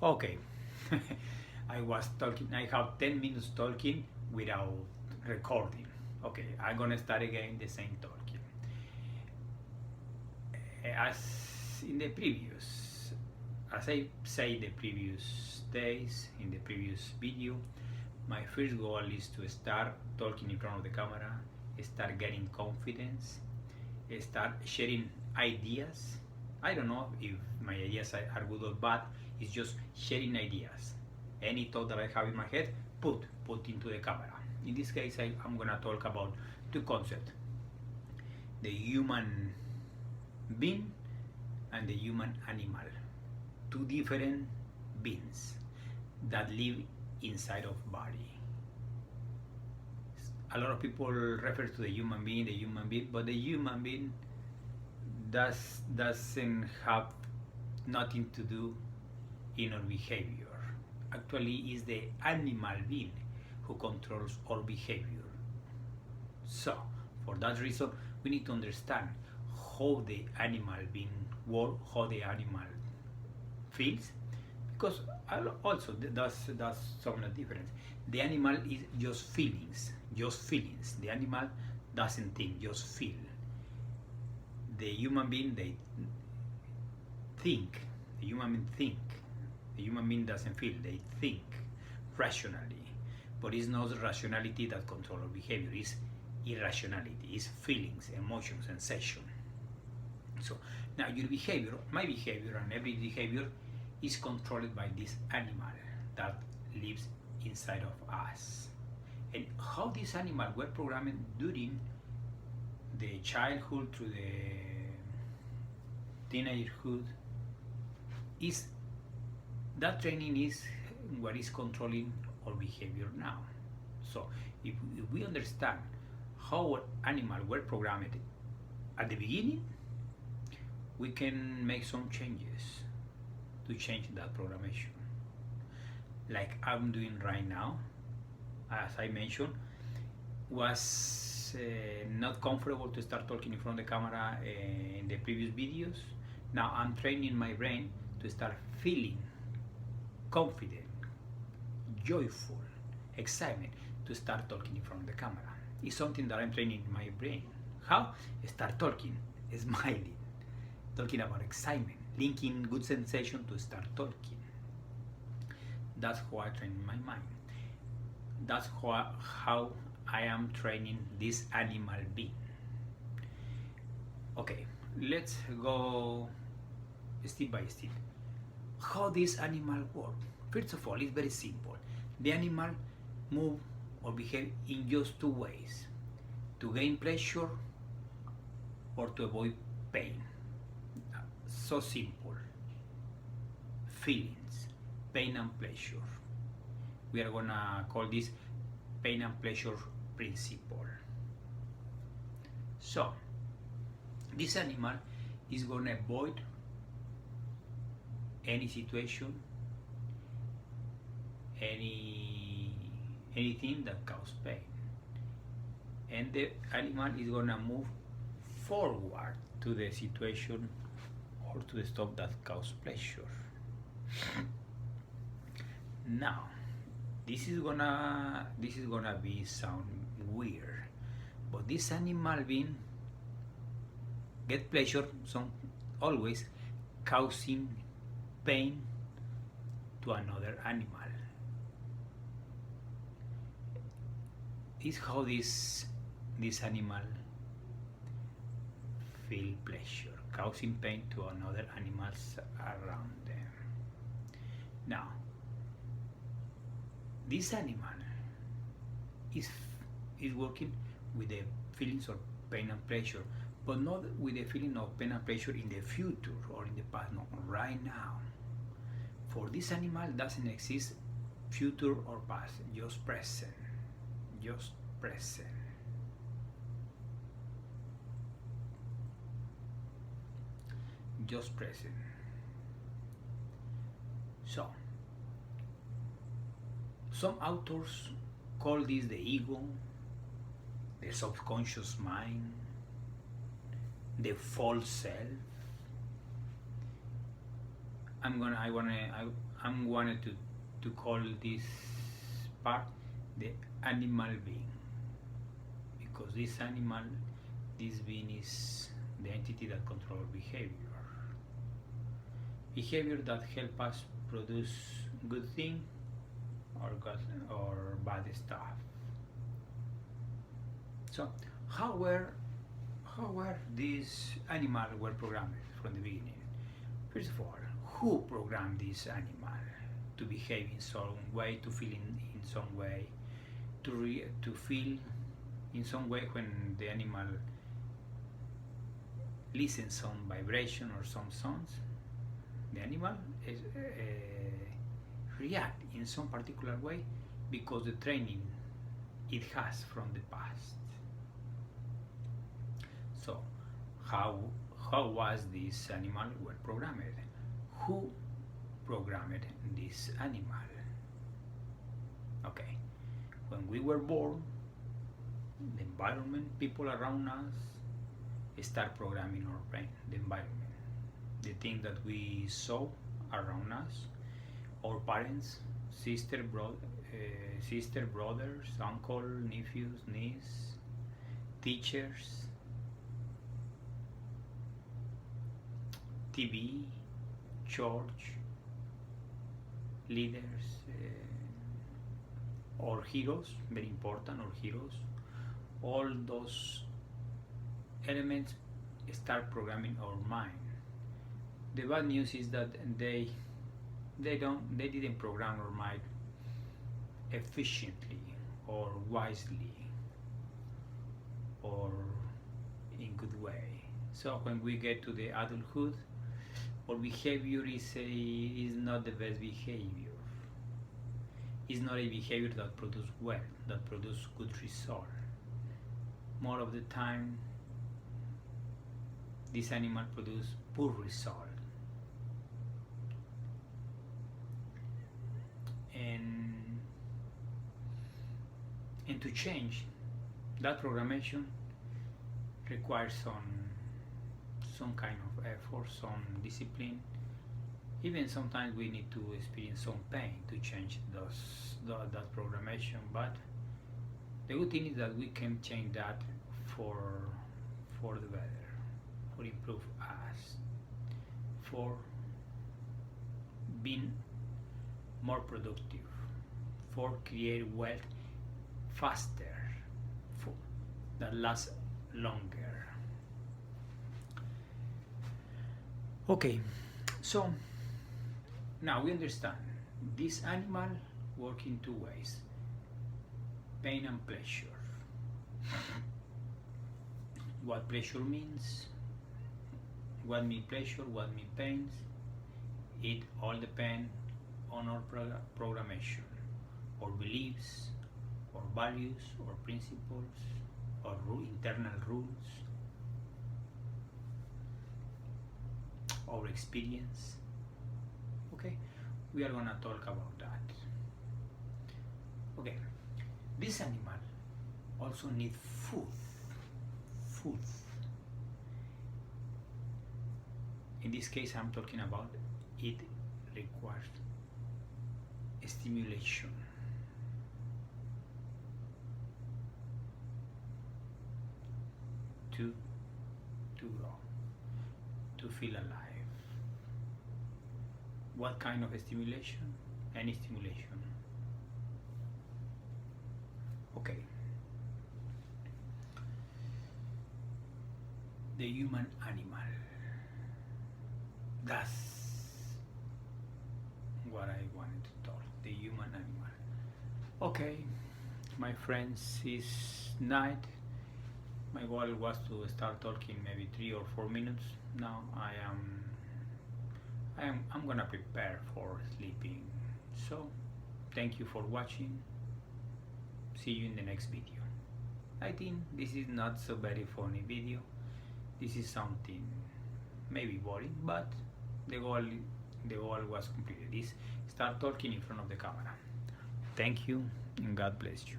Okay, I was talking, I have 10 minutes talking without recording. Okay, I'm gonna start again the same talking. As in the previous, as I say the previous days, in the previous video, my first goal is to start talking in front of the camera, start getting confidence, start sharing ideas. I don't know if my ideas are good or bad. It's just sharing ideas. Any thought that I have in my head, put into the camera. In this case, I'm gonna talk about two concepts: the human being and the human animal. Two different beings that live inside of body. A lot of people refer to the human being, but the human being doesn't have nothing to do in our behavior. Actually, is the animal being who controls our behavior. So, for that reason, we need to understand how the animal being works, how the animal feels, because also that's some difference. The animal is just feelings. The animal doesn't think, just feel. The human being, they think. The human being think. The human being doesn't feel, they think rationally. But it's not rationality that controls our behavior, it's irrationality, it's feelings, emotions, sensation. So now your behavior, my behavior, and every behavior is controlled by this animal that lives inside of us. And how these animals were programmed during the childhood to the teenagehood is that training is what is controlling our behavior now. So if we understand how animals were programmed at the beginning, we can make some changes to change that programmation. Like I'm doing right now, as I mentioned, was not comfortable to start talking in front of the camera in the previous videos. Now I'm training my brain to start feeling confident, joyful, excitement to start talking in front of the camera. It's something that I'm training in my brain. How? Start talking, smiling, talking about excitement, linking good sensation to start talking. That's how I train my mind. That's how I am training this animal being. Okay, let's go step by step. How this animal work? First of all, it's very simple. The animal move or behave in just two ways: to gain pleasure or to avoid pain. So simple. Feelings, pain and pleasure. We are gonna call this pain and pleasure principle. So this animal is gonna avoid any situation, anything that causes pain, and the animal is gonna move forward to the situation or to the stuff that causes pleasure. Now, this is gonna be sound weird, but this animal being get pleasure some always causing pain to another animal. Is how this animal feel pleasure, causing pain to another animals around them. Now, this animal is working with the feelings of pain and pleasure, but not with the feeling of pain and pleasure in the future or in the past. No, right now. For this animal doesn't exist future or past, just present. Just present. Just present. So, some authors call this the ego, the subconscious mind, the false self. I'm wanted to call this part the animal being, because this being is the entity that controls behavior that help us produce good thing or bad stuff. So how were these animals were programmed from the beginning? First of all, who programmed this animal to behave in some way, to feel in some way, to feel in some way when the animal listens some vibration or some sounds? The animal is, react in some particular way because the training it has from the past. So how was this animal well programmed? Who programmed this animal? Okay, when we were born, the environment, people around us start programming our brain, the environment, the things that we saw around us, our parents, sister, brothers, uncle, nephews, niece, teachers, TV, church, leaders, or heroes, very important, or heroes. All those elements start programming our mind. The bad news is that they didn't program our mind efficiently or wisely or in good way. So when we get to the adulthood, our behavior is not the best behavior. It's not a behavior that produces well, that produces good result. More of the time, this animal produces poor result. And to change that programmation requires some kind of effort, some discipline. Even sometimes we need to experience some pain to change that programmation. But the good thing is that we can change that for the better, for improve us, for being more productive, for create wealth faster, that lasts longer. Okay, so now we understand this animal works in two ways: pain and pleasure. What pleasure means, what means pleasure, what means pains, it all depends on our programmation, or beliefs, or values, or principles, or internal rules, or experience. Okay, we are gonna talk about that. Okay, this animal also needs food. In this case, I'm talking about it requires stimulation. To grow, to feel alive. What kind of stimulation? Any stimulation. Okay. The human animal. That's what I wanted to talk. The human animal. Okay, my friends, it's night. My goal was to start talking maybe 3 or 4 minutes. Now I'm gonna prepare for sleeping. So thank you for watching. See you in the next video. I think this is not so very funny video. This is something maybe boring, but the goal was completed. Is start talking in front of the camera. Thank you and God bless you.